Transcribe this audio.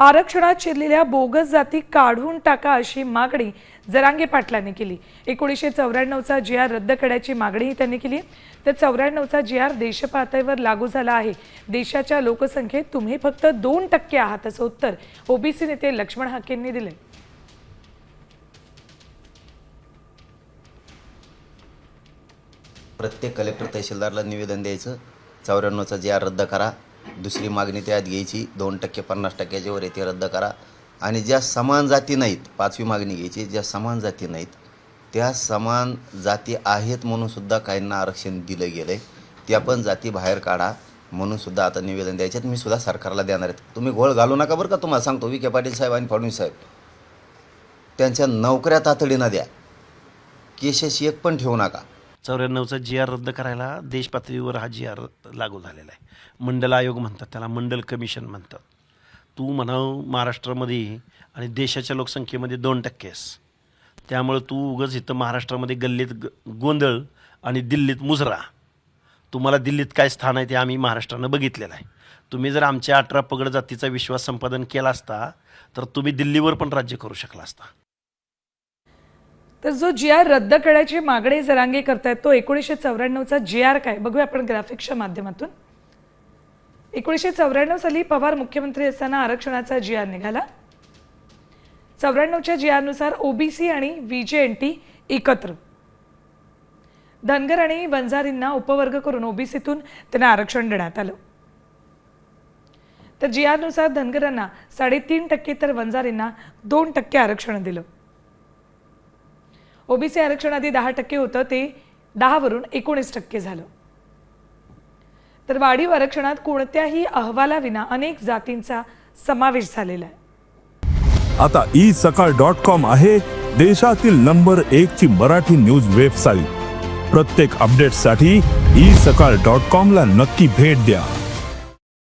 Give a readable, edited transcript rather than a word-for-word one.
आरक्षणात शिरलेल्या बोगस जाती काढून टाका अशी मागणी जरांगे पाटलांनी केली। 1994चा जी.आर. रद्द करण्याची मागणीही त्यांनी केली। तर 94चा जी.आर. देशपातळीवर लागू झाला आहे। देशाच्या लोकसंख्येत तुम्ही फक्त 2% आहात असं उत्तर ओबीसी नेते लक्ष्मण हाकेंनी दिले। प्रत्येक कलेक्टर तहसीलदारला निवेदन द्यायचं, 94चा जी.आर. रद्द करा। दुसरी मागणी त्यात घ्यायची, 2% 50%च्या वर ते रद्द करा। आणि ज्या समान जाती नाहीत, पाचवी मागणी घ्यायची, ज्या समान जाती नाहीत त्या समान जाती आहेत म्हणून सुद्धा काहींना आरक्षण दिलं गेलंय, त्या पण जाती बाहेर काढा म्हणून सुद्धा आता निवेदन द्यायचे। मी सुद्धा सरकारला देणार आहे। तुम्ही घोळ घालू नका बरं का। तुम्हाला सांगतो, विखे पाटील साहेब आणि फडणवीस साहेब त्यांच्या नोकऱ्या तातडीनं द्या, केसेस एक पण ठेवू नका। 94चा जी.आर. रद्द करायला देश पातळीवर हा जी.आर. लागू झालेला आहे। मंडल आयोग म्हणतात त्याला, मंडल कमिशन म्हणतात। तू म्हणाव महाराष्ट्रामध्ये आणि देशाच्या लोकसंख्येमध्ये 2% आहेस, त्यामुळे तू उगाच इथं महाराष्ट्रामध्ये गल्लीत गोंधळ आणि दिल्लीत मुजरा। तुम्हाला दिल्लीत काय स्थान आहे ते आम्ही महाराष्ट्रानं बघितलेलं आहे। तुम्ही जर आमच्या 18 पगड जातीचा विश्वास संपादन केला असता तर तुम्ही दिल्लीवर पण राज्य करू शकला असता। तर जो जी.आर. रद्द करण्याची मागणी जरांगे करतायत तो 1994चा जी.आर. काय बघूया आपण ग्राफिक्सच्या माध्यमातून। 1994 साली पवार मुख्यमंत्री असताना आरक्षणाचा जी.आर. निघाला। 94च्या जी.आर. नुसार ओबीसी आणि व्हीजेएनटी एकत्र, धनगर आणि वंजारींना उपवर्ग करून ओबीसीतून त्यांना आरक्षण देण्यात आलं। तर जी.आर. नुसार धनगरांना 3.5% तर वंजारींना 2% आरक्षण दिलं। ओबीसी आरक्षण आधी 10% होतं, ते 10 वरून 19% झालं। तर वाढीव आरक्षणात कोणत्याही अहवालाविना अनेक जातींचा समावेश झालेला आहे। आता isakal.com आहे देशातील नंबर 1 ची मराठी न्यूज वेबसाईट। प्रत्येक अपडेटसाठी isakal.com ला नक्की भेट द्या।